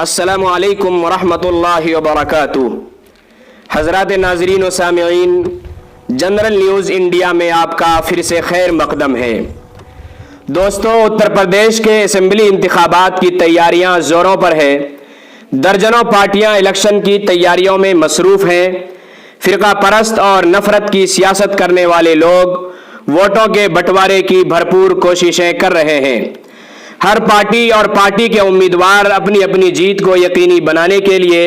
السلام علیکم ورحمۃ اللہ وبرکاتہ۔ حضرات ناظرین و سامعین، جنرل نیوز انڈیا میں آپ کا پھر سے خیر مقدم ہے۔ دوستو، اتر پردیش کے اسمبلی انتخابات کی تیاریاں زوروں پر ہے۔ درجنوں پارٹیاں الیکشن کی تیاریوں میں مصروف ہیں۔ فرقہ پرست اور نفرت کی سیاست کرنے والے لوگ ووٹوں کے بٹوارے کی بھرپور کوششیں کر رہے ہیں۔ ہر پارٹی اور پارٹی کے امیدوار اپنی اپنی جیت کو یقینی بنانے کے لیے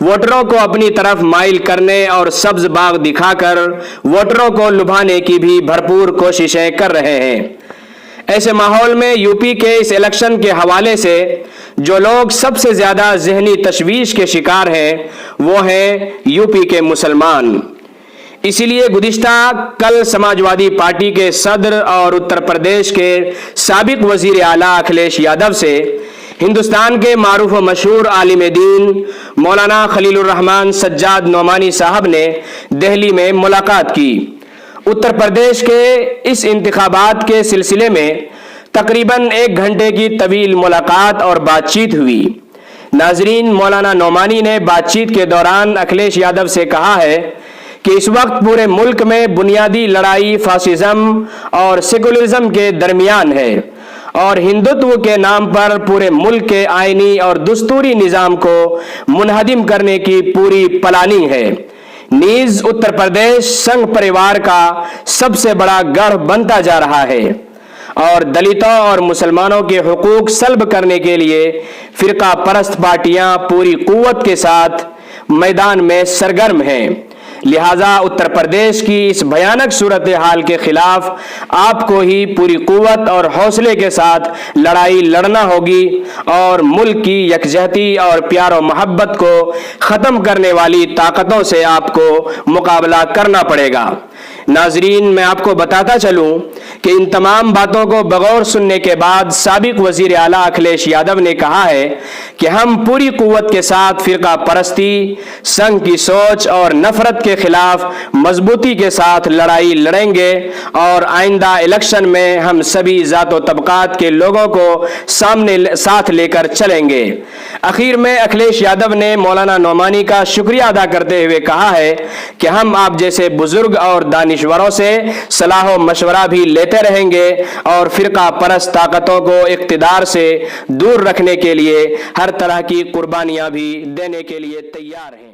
ووٹروں کو اپنی طرف مائل کرنے اور سبز باغ دکھا کر ووٹروں کو لبھانے کی بھی بھرپور کوششیں کر رہے ہیں۔ ایسے ماحول میں یو پی کے اس الیکشن کے حوالے سے جو لوگ سب سے زیادہ ذہنی تشویش کے شکار ہیں وہ ہیں یو پی کے مسلمان۔ اسی لیے گزشتہ کل سماجوادی پارٹی کے صدر اور اتر پردیش کے سابق وزیر اعلیٰ اکھلیش یادو سے ہندوستان کے معروف و مشہور عالم دین مولانا خلیل الرحمن سجاد نعمانی صاحب نے دہلی میں ملاقات کی۔ اتر پردیش کے اس انتخابات کے سلسلے میں تقریباً 1 گھنٹے کی طویل ملاقات اور بات چیت ہوئی۔ ناظرین، مولانا نعمانی نے بات چیت کے دوران اکھلیش یادو سے کہا ہے کہ اس وقت پورے ملک میں بنیادی لڑائی فاشزم اور سیکولرزم کے درمیان ہے اور ہندوتو کے نام پر پورے ملک کے آئینی اور دستوری نظام کو منہدم کرنے کی پوری پلاننگ ہے۔ نیز اتر پردیش سنگھ پریوار کا سب سے بڑا گڑھ بنتا جا رہا ہے اور دلتوں اور مسلمانوں کے حقوق سلب کرنے کے لیے فرقہ پرست پارٹیاں پوری قوت کے ساتھ میدان میں سرگرم ہیں۔ لہذا اتر پردیش کی اس بھیانک صورتحال کے خلاف آپ کو ہی پوری قوت اور حوصلے کے ساتھ لڑائی لڑنا ہوگی اور ملک کی یکجہتی اور پیار و محبت کو ختم کرنے والی طاقتوں سے آپ کو مقابلہ کرنا پڑے گا۔ ناظرین، میں آپ کو بتاتا چلوں کہ ان تمام باتوں کو بغور سننے کے بعد سابق وزیر اعلیٰ اکھلیش یادو نے کہا ہے کہ ہم پوری قوت کے ساتھ فرقہ پرستی، سنگھ کی سوچ اور نفرت کے خلاف مضبوطی کے ساتھ لڑائی لڑیں گے اور آئندہ الیکشن میں ہم سبھی ذات و طبقات کے لوگوں کو ساتھ لے کر چلیں گے۔ اخیر میں اکھلیش یادو نے مولانا نعمانی کا شکریہ ادا کرتے ہوئے کہا ہے کہ ہم آپ جیسے بزرگ اور دانشوروں سے صلاح و مشورہ بھی لیتے رہیں گے اور فرقہ پرست طاقتوں کو اقتدار سے دور رکھنے کے لیے ہر طرح کی قربانیاں بھی دینے کے لیے تیار ہیں۔